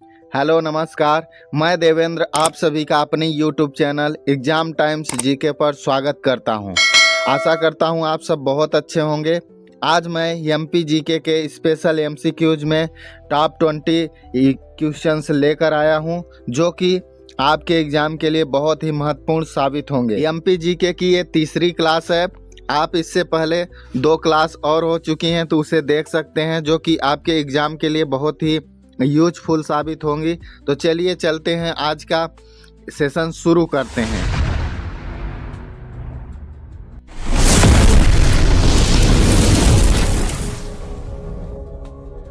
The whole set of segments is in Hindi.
हेलो नमस्कार। मैं देवेंद्र आप सभी का अपने YouTube channel exam times GK पर स्वागत करता हूं। आशा करता हूं आप सब बहुत अच्छे होंगे। आज मैं एमपी जीके के स्पेशल एमसीक्यूज में टॉप 20 क्वेश्चंस लेकर आया हूं, जो कि आपके एग्जाम के लिए बहुत ही महत्वपूर्ण साबित होंगे। एमपी जीके की ये तीसरी क्लास है। आप इससे पहले 2 क्लास और हो चुकी हैं तो उसे देख सकते हैं, जो कि आपके एग्जाम के लिए बहुत ही यूजफुल साबित होंगी। तो चलिए चलते हैं, आज का सेशन शुरू करते हैं।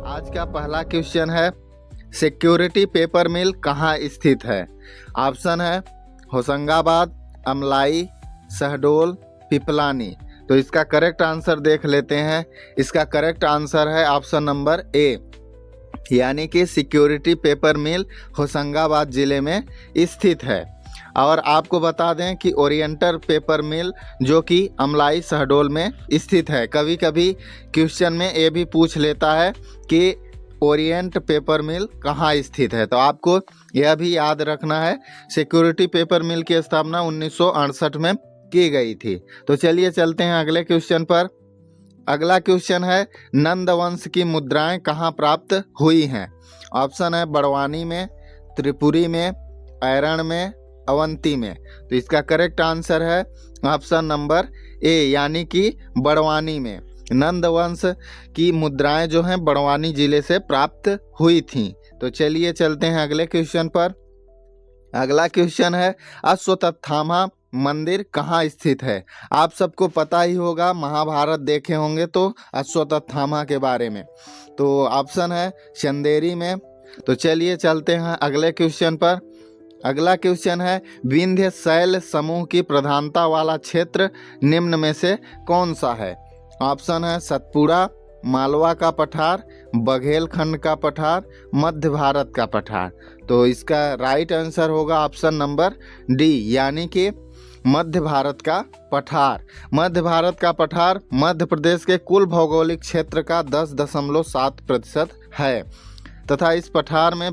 आज का पहला क्वेश्चन है, सिक्योरिटी पेपर मिल कहाँ स्थित है? ऑप्शन है होशंगाबाद, अमलाई, शहडोल, पिपलानी। तो इसका करेक्ट आंसर देख लेते हैं। इसका करेक्ट आंसर है ऑप्शन नंबर ए, यानी कि सिक्योरिटी पेपर मिल होशंगाबाद ज़िले में स्थित है। और आपको बता दें कि ओरिएंटल पेपर मिल जो कि अमलाई शहडोल में स्थित है। कभी कभी क्वेश्चन में ये भी पूछ लेता है कि ओरिएंट पेपर मिल कहाँ स्थित है, तो आपको यह भी याद रखना है। सिक्योरिटी पेपर मिल की स्थापना 1968 में की गई थी। तो चलिए चलते हैं अगले क्वेश्चन पर। अगला क्वेश्चन है, नंद वंश की मुद्राएं कहाँ प्राप्त हुई हैं? ऑप्शन है बड़वानी में, त्रिपुरी में, ऐरण में, अवंती में। तो इसका करेक्ट आंसर है ऑप्शन नंबर ए, यानी कि बड़वानी में। नंद वंश की मुद्राएं जो हैं बड़वानी जिले से प्राप्त हुई थीं। तो चलिए चलते हैं अगले क्वेश्चन पर। अगला क्वेश्चन है, अश्वत्थामा मंदिर कहाँ स्थित है? आप सबको पता ही होगा, महाभारत देखे होंगे तो अश्वत्थामा के बारे में। तो ऑप्शन है चंदेरी में। तो चलिए चलते हैं अगले क्वेश्चन पर। अगला क्वेश्चन है, विंध्य शैल समूह की प्रधानता वाला क्षेत्र निम्न में से कौन सा है? ऑप्शन है सतपुड़ा, मालवा का पठार, बघेलखंड का पठार, मध्य भारत का पठार। तो इसका राइट आंसर होगा ऑप्शन नंबर डी, यानी कि मध्य भारत का पठार। मध्य भारत का पठार मध्य प्रदेश के कुल भौगोलिक क्षेत्र का 10.7% है तथा इस पठार में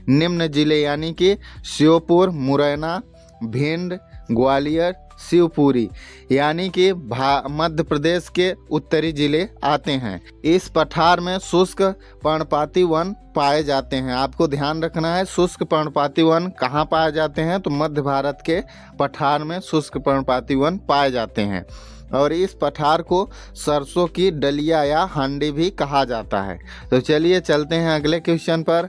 निम्न जिले यानी कि श्योपुर, मुरैना, भिंड, ग्वालियर, शिवपुरी यानी कि मध्य प्रदेश के उत्तरी जिले आते हैं। इस पठार में शुष्क पर्णपाती वन पाए जाते हैं। आपको ध्यान रखना है, शुष्क पर्णपाती वन कहाँ पाए जाते हैं? तो मध्य भारत के पठार में शुष्क पर्णपाती वन पाए जाते हैं। और इस पठार को सरसों की डलिया या हांडी भी कहा जाता है। तो चलिए चलते हैं अगले क्वेश्चन पर।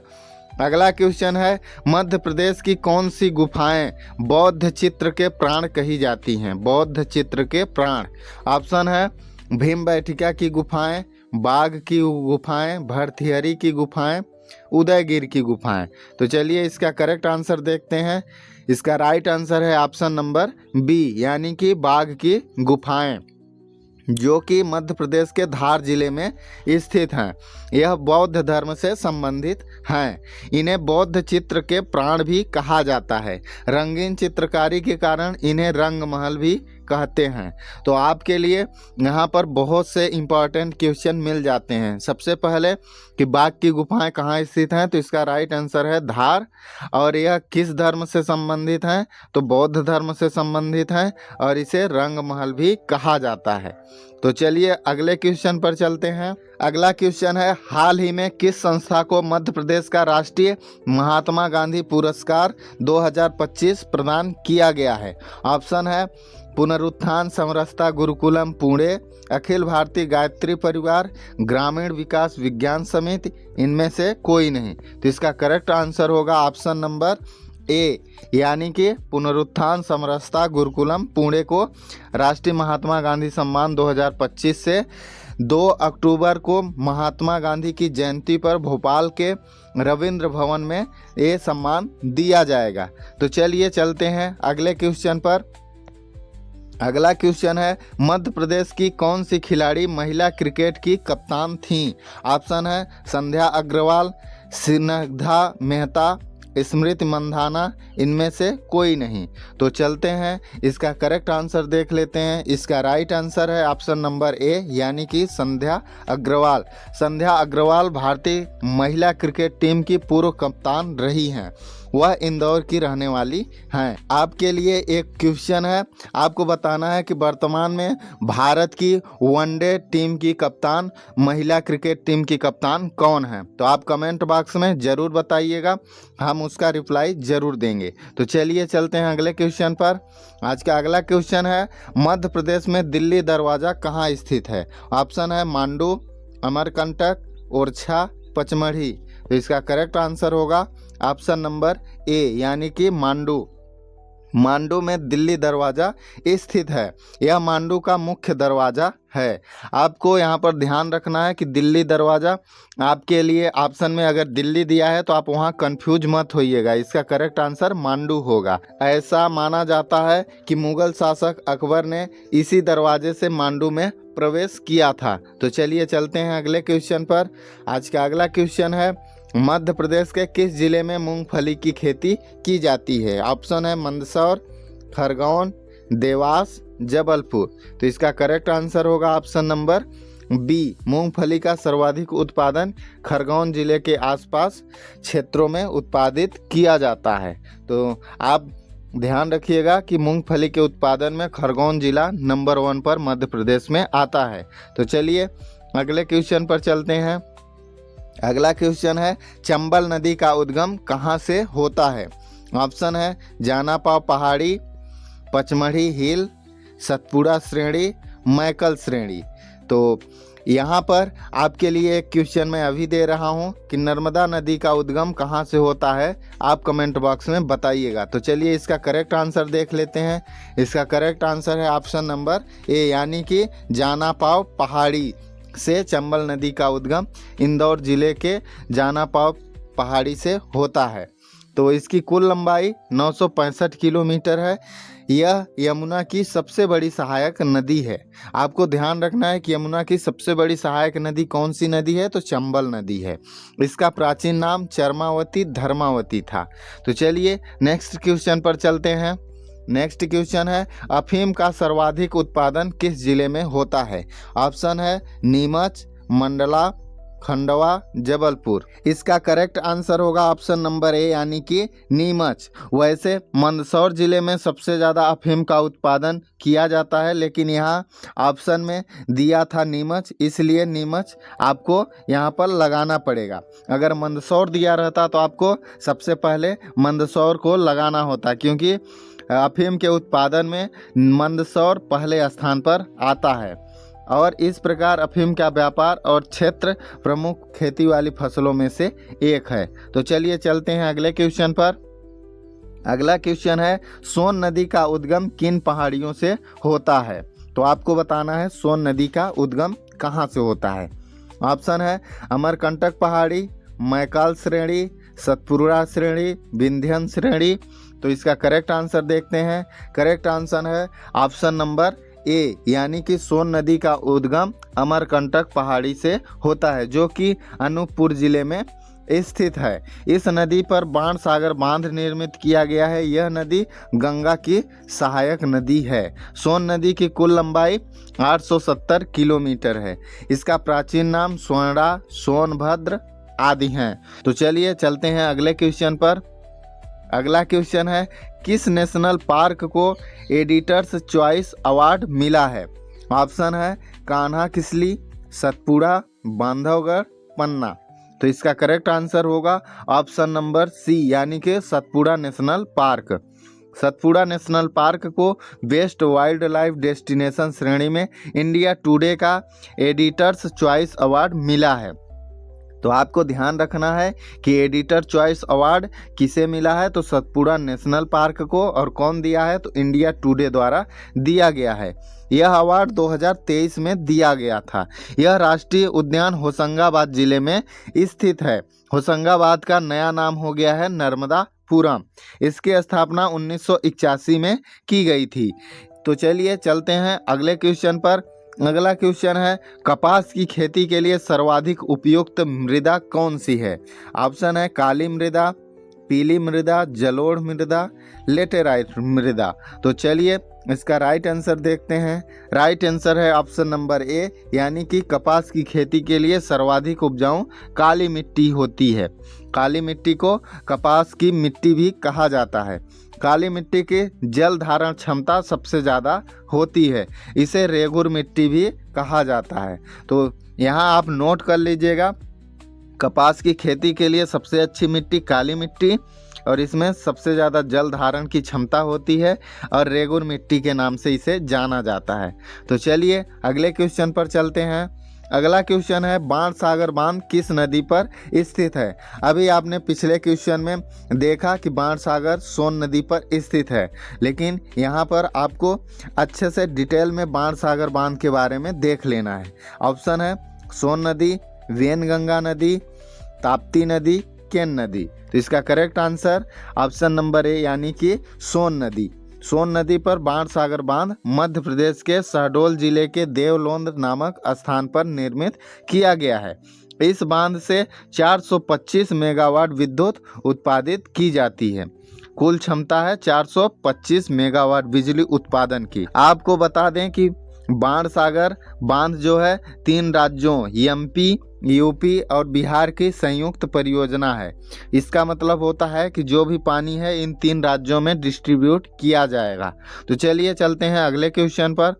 अगला क्वेश्चन है, मध्य प्रदेश की कौन सी गुफाएं बौद्ध चित्र के प्राण कही जाती हैं? बौद्ध चित्र के प्राण। ऑप्शन है भीमबैठिका की गुफाएं, बाघ की गुफाएं, भरथियरी की गुफाएं, उदयगिर की गुफाएं। तो चलिए इसका करेक्ट आंसर देखते हैं। इसका राइट आंसर है ऑप्शन नंबर बी, यानी कि बाघ की गुफाएं, जो कि मध्य प्रदेश के धार जिले में स्थित हैं। यह बौद्ध धर्म से संबंधित हैं। इन्हें बौद्ध चित्र के प्राण भी कहा जाता है। रंगीन चित्रकारी के कारण इन्हें रंग महल भी कहते हैं। तो आपके लिए यहाँ पर बहुत से इम्पॉर्टेंट क्वेश्चन मिल जाते हैं। सबसे पहले कि बाघ की गुफाएं कहाँ स्थित हैं, तो इसका राइट आंसर है धार। और यह किस धर्म से संबंधित हैं? तो बौद्ध धर्म से संबंधित हैं और इसे रंग महल भी कहा जाता है। तो चलिए अगले क्वेश्चन पर चलते हैं। अगला क्वेश्चन है, हाल ही में किस संस्था को मध्य प्रदेश का राष्ट्रीय महात्मा गांधी पुरस्कार 2025 प्रदान किया गया है? ऑप्शन है पुनरुत्थान समरसता गुरुकुलम पुणे, अखिल भारतीय गायत्री परिवार, ग्रामीण विकास विज्ञान समिति, इनमें से कोई नहीं। तो इसका करेक्ट आंसर होगा ऑप्शन नंबर ए, यानी कि पुनरुत्थान समरसता गुरुकुलम पुणे को राष्ट्रीय महात्मा गांधी सम्मान 2025 से 2 अक्टूबर को महात्मा गांधी की जयंती पर भोपाल के रविंद्र भवन में ये सम्मान दिया जाएगा। तो चलिए चलते हैं अगले क्वेश्चन पर। अगला क्वेश्चन है, मध्य प्रदेश की कौन सी खिलाड़ी महिला क्रिकेट की कप्तान थीं? ऑप्शन है संध्या अग्रवाल, स्निग्धा मेहता, स्मृति मंधाना, इनमें से कोई नहीं। तो चलते हैं इसका करेक्ट आंसर देख लेते हैं। इसका राइट आंसर है ऑप्शन नंबर ए, यानी कि संध्या अग्रवाल। संध्या अग्रवाल भारतीय महिला क्रिकेट टीम की पूर्व कप्तान रही हैं। वह इंदौर की रहने वाली हैं। आपके लिए एक क्वेश्चन है, आपको बताना है कि वर्तमान में भारत की वनडे टीम की कप्तान, महिला क्रिकेट टीम की कप्तान कौन है। तो आप कमेंट बॉक्स में ज़रूर बताइएगा, हम उसका रिप्लाई ज़रूर देंगे। तो चलिए चलते हैं अगले क्वेश्चन पर। आज का अगला क्वेश्चन है, मध्य प्रदेश में दिल्ली दरवाज़ा कहाँ स्थित है। ऑप्शन है मांडू, अमरकंटक, ओरछा, पचमढ़ी। तो इसका करेक्ट आंसर होगा ऑप्शन नंबर ए, यानी कि मांडू। मांडू में दिल्ली दरवाज़ा स्थित है। यह मांडू का मुख्य दरवाज़ा है। आपको यहाँ पर ध्यान रखना है कि दिल्ली दरवाज़ा आपके लिए ऑप्शन में अगर दिल्ली दिया है तो आप वहाँ कंफ्यूज मत होइएगा। इसका करेक्ट आंसर मांडू होगा। ऐसा माना जाता है कि मुगल शासक अकबर ने इसी दरवाजे से मांडू में प्रवेश किया था। तो चलिए चलते हैं अगले क्वेश्चन पर। आज का अगला क्वेश्चन है, मध्य प्रदेश के किस जिले में मूंगफली की खेती की जाती है। ऑप्शन है मंदसौर, खरगोन, देवास, जबलपुर। तो इसका करेक्ट आंसर होगा ऑप्शन नंबर बी। मूंगफली का सर्वाधिक उत्पादन खरगोन जिले के आसपास क्षेत्रों में उत्पादित किया जाता है। तो आप ध्यान रखिएगा कि मूंगफली के उत्पादन में खरगोन जिला नंबर 1 पर मध्य प्रदेश में आता है। तो चलिए अगले क्वेश्चन पर चलते हैं। अगला क्वेश्चन है, चंबल नदी का उद्गम कहाँ से होता है। ऑप्शन है जानापाव पहाड़ी, पचमढ़ी हिल, सतपुड़ा श्रेणी, मैकल श्रेणी। तो यहाँ पर आपके लिए एक क्वेश्चन मैं अभी दे रहा हूँ कि नर्मदा नदी का उद्गम कहाँ से होता है, आप कमेंट बॉक्स में बताइएगा। तो चलिए इसका करेक्ट आंसर देख लेते हैं। इसका करेक्ट आंसर है ऑप्शन नंबर ए, यानी कि जानापाव पहाड़ी से चंबल नदी का उद्गम इंदौर जिले के जानापाव पहाड़ी से होता है। तो इसकी कुल लंबाई 965 किलोमीटर है। यह यमुना की सबसे बड़ी सहायक नदी है। आपको ध्यान रखना है कि यमुना की सबसे बड़ी सहायक नदी कौन सी नदी है, तो चंबल नदी है। इसका प्राचीन नाम चरमावती धर्मावती था। तो चलिए नेक्स्ट क्वेश्चन पर चलते हैं। नेक्स्ट क्वेश्चन है, अफीम का सर्वाधिक उत्पादन किस जिले में होता है। ऑप्शन है नीमच, मंडला, खंडवा, जबलपुर। इसका करेक्ट आंसर होगा ऑप्शन नंबर ए, यानी कि नीमच। वैसे मंदसौर जिले में सबसे ज़्यादा अफीम का उत्पादन किया जाता है, लेकिन यहाँ ऑप्शन में दिया था नीमच, इसलिए नीमच आपको यहाँ पर लगाना पड़ेगा। अगर मंदसौर दिया रहता तो आपको सबसे पहले मंदसौर को लगाना होता, क्योंकि अफीम के उत्पादन में मंदसौर पहले स्थान पर आता है। और इस प्रकार अफीम का व्यापार और क्षेत्र प्रमुख खेती वाली फसलों में से एक है। तो चलिए चलते हैं अगले क्वेश्चन पर। अगला क्वेश्चन है, सोन नदी का उद्गम किन पहाड़ियों से होता है। तो आपको बताना है सोन नदी का उद्गम कहाँ से होता है। ऑप्शन है अमरकंटक पहाड़ी, मैकाल श्रेणी, सतपुड़ा श्रेणी, विंध्यन श्रेणी। तो इसका करेक्ट आंसर देखते हैं। करेक्ट आंसर है ऑप्शन नंबर ए, यानी कि सोन नदी का उद्गम अमरकंटक पहाड़ी से होता है, जो कि अनूपपुर जिले में स्थित है। इस नदी पर बाणसागर बांध निर्मित किया गया है। यह नदी गंगा की सहायक नदी है। सोन नदी की कुल लंबाई 870 किलोमीटर है। इसका प्राचीन नाम स्वर्णा, सोनभद्र आदि हैं। तो चलिए चलते हैं अगले क्वेश्चन पर। अगला क्वेश्चन है, किस नेशनल पार्क को एडिटर्स चॉइस अवार्ड मिला है। ऑप्शन है कान्हा किसली, सतपुड़ा, बांधवगढ़, पन्ना। तो इसका करेक्ट आंसर होगा ऑप्शन नंबर सी, यानी कि Satpura national park. Satpura national park को बेस्ट वाइल्ड लाइफ डेस्टिनेशन श्रेणी में इंडिया टुडे का एडिटर्स चॉइस अवार्ड मिला है। तो आपको ध्यान रखना है कि एडिटर चॉइस अवार्ड किसे मिला है, तो सतपुड़ा नेशनल पार्क को। और कौन दिया है, तो इंडिया टुडे द्वारा दिया गया है। यह अवार्ड 2023 में दिया गया था। यह राष्ट्रीय उद्यान होशंगाबाद जिले में स्थित है। होशंगाबाद का नया नाम हो गया है नर्मदापुरम। इसकी स्थापना 1981 में की गई थी। तो चलिए चलते हैं अगले क्वेश्चन पर। अगला क्वेश्चन है, कपास की खेती के लिए सर्वाधिक उपयुक्त मृदा कौन सी है। ऑप्शन है काली मृदा, पीली मृदा, जलोढ़ मृदा, लेटेराइट मृदा। तो चलिए इसका राइट आंसर देखते हैं। राइट आंसर है ऑप्शन नंबर ए, यानी कि कपास की खेती के लिए सर्वाधिक उपजाऊ काली मिट्टी होती है। काली मिट्टी को कपास की मिट्टी भी कहा जाता है। काली मिट्टी की जल धारण क्षमता सबसे ज़्यादा होती है, इसे रेगुर मिट्टी भी कहा जाता है। तो यहाँ आप नोट कर लीजिएगा, कपास की खेती के लिए सबसे अच्छी मिट्टी काली मिट्टी, और इसमें सबसे ज़्यादा जल धारण की क्षमता होती है, और रेगुर मिट्टी के नाम से इसे जाना जाता है। तो चलिए अगले क्वेश्चन पर चलते हैं। अगला क्वेश्चन है, बाणसागर बांध किस नदी पर स्थित है? अभी आपने पिछले क्वेश्चन में देखा कि बाणसागर सोन नदी पर स्थित है, लेकिन यहाँ पर आपको अच्छे से डिटेल में बाणसागर बांध के बारे में देख लेना है। ऑप्शन है सोन नदी, वेनगंगा नदी, ताप्ती नदी, केन नदी। तो इसका correct answer option number A, यानी कि सोन नदी। सोन नदी पर बाणसागर बांध मध्य प्रदेश के शहडोल जिले के देवलोंद नामक स्थान पर निर्मित किया गया है। इस बांध से 425 मेगावाट विद्युत उत्पादित की जाती है। कुल क्षमता है 425 मेगावाट बिजली उत्पादन की। आपको बता दें कि बाणसागर बांध जो है 3 राज्यों एमपी, यूपी और बिहार की संयुक्त परियोजना है। इसका मतलब होता है कि जो भी पानी है इन 3 राज्यों में डिस्ट्रीब्यूट किया जाएगा। तो चलिए चलते हैं अगले क्वेश्चन पर।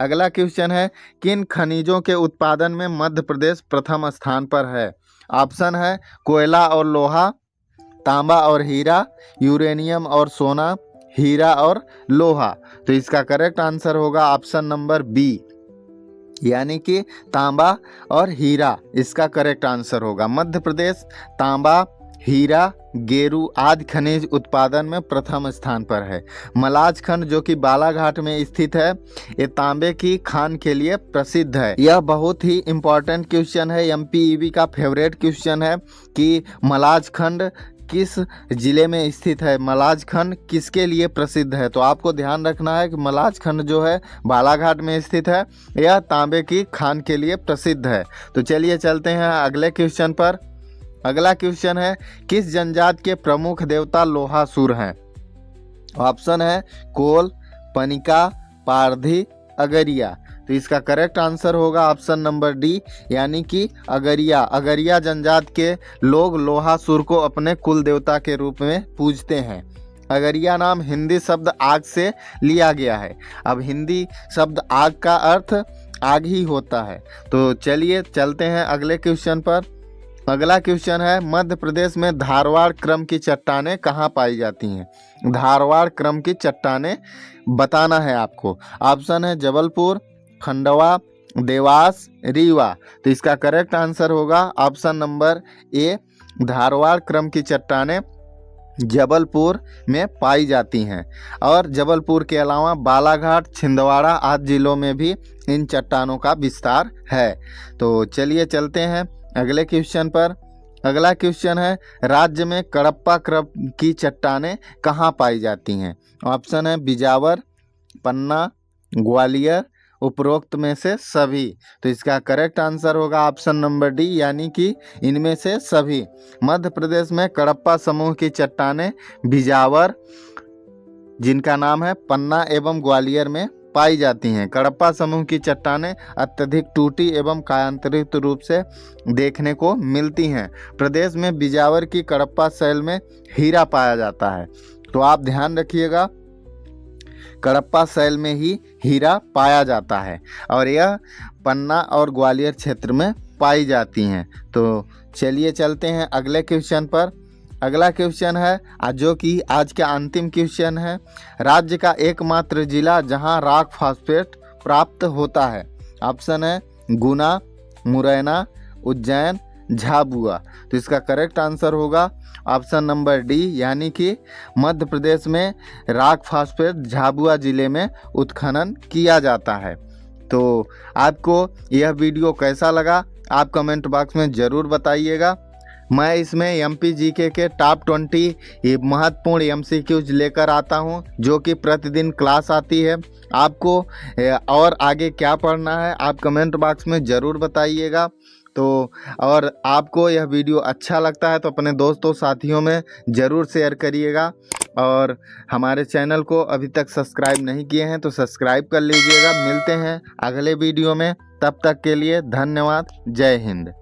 अगला क्वेश्चन है, किन खनिजों के उत्पादन में मध्य प्रदेश प्रथम स्थान पर है? ऑप्शन है कोयला और लोहा, तांबा और हीरा, यूरेनियम और सोना, हीरा और लोहा। तो इसका करेक्ट आंसर होगा ऑप्शन नंबर बी, यानी कि तांबा और हीरा इसका करेक्ट आंसर होगा। मध्य प्रदेश तांबा, हीरा, गेरू आदि खनिज उत्पादन में प्रथम स्थान पर है। मलाज खंड जो कि बालाघाट में स्थित है, ये तांबे की खान के लिए प्रसिद्ध है। यह बहुत ही इम्पोर्टेंट क्वेश्चन है, एमपीईबी का फेवरेट क्वेश्चन है कि मलाज खंड किस जिले में स्थित है, मलाज खंड किसके लिए प्रसिद्ध है। तो आपको ध्यान रखना है कि मलाज खंड जो है बालाघाट में स्थित है, यह तांबे की खान के लिए प्रसिद्ध है। तो चलिए चलते हैं अगले क्वेश्चन पर। अगला क्वेश्चन है, किस जनजाति के प्रमुख देवता लोहासुर हैं? ऑप्शन है कोल, पनिका, पारधी, अगरिया। तो इसका करेक्ट आंसर होगा ऑप्शन नंबर डी, यानी कि अगरिया। अगरिया जनजाति के लोग लोहासुर को अपने कुल देवता के रूप में पूजते हैं। अगरिया नाम हिंदी शब्द आग से लिया गया है। अब हिंदी शब्द आग का अर्थ आग ही होता है। तो चलिए चलते हैं अगले क्वेश्चन पर। अगला क्वेश्चन है, मध्य प्रदेश में धारवाड़ क्रम की चट्टानें कहाँ पाई जाती हैं? धारवाड़ क्रम की चट्टानें बताना है आपको। ऑप्शन है जबलपुर, खंडवा, देवास, रीवा। तो इसका करेक्ट आंसर होगा ऑप्शन नंबर ए, धारवाड़ क्रम की चट्टानें जबलपुर में पाई जाती हैं। और जबलपुर के अलावा बालाघाट, छिंदवाड़ा आदि जिलों में भी इन चट्टानों का विस्तार है। तो चलिए चलते हैं अगले क्वेश्चन पर। अगला क्वेश्चन है, राज्य में कडप्पा क्रम की चट्टानें कहाँ पाई जाती हैं? ऑप्शन है बिजावर, पन्ना, ग्वालियर, उपरोक्त में से सभी। तो इसका करेक्ट आंसर होगा ऑप्शन नंबर डी, यानी कि इनमें से सभी। मध्य प्रदेश में कडप्पा समूह की चट्टानें बिजावर, जिनका नाम है, पन्ना एवं ग्वालियर में पाई जाती हैं। कडप्पा समूह की चट्टानें अत्यधिक टूटी एवं कायांतरित रूप से देखने को मिलती हैं। प्रदेश में बिजावर की कडप्पा शैल में हीरा पाया जाता है। तो आप ध्यान रखिएगा, कडप्पा शैल में ही हीरा पाया जाता है और यह पन्ना और ग्वालियर क्षेत्र में पाई जाती हैं। तो चलिए चलते हैं अगले क्वेश्चन पर। अगला क्वेश्चन है, जो कि आज का अंतिम क्वेश्चन है, राज्य का एकमात्र जिला जहां रॉक फॉस्फेट प्राप्त होता है। ऑप्शन है गुना, मुरैना, उज्जैन, झाबुआ। तो इसका करेक्ट आंसर होगा ऑप्शन नंबर डी, यानी कि मध्य प्रदेश में रॉक फॉस्फेट झाबुआ जिले में उत्खनन किया जाता है। तो आपको यह वीडियो कैसा लगा आप कमेंट बॉक्स में ज़रूर बताइएगा। मैं इसमें एमपीजीके के टॉप 20 महत्वपूर्ण एमसीक्यूज लेकर आता हूं, जो कि प्रतिदिन क्लास आती है। आपको और आगे क्या पढ़ना है आप कमेंट बॉक्स में ज़रूर बताइएगा। तो और आपको यह वीडियो अच्छा लगता है तो अपने दोस्तों साथियों में ज़रूर शेयर करिएगा। और हमारे चैनल को अभी तक सब्सक्राइब नहीं किए हैं तो सब्सक्राइब कर लीजिएगा। मिलते हैं अगले वीडियो में, तब तक के लिए धन्यवाद। जय हिंद।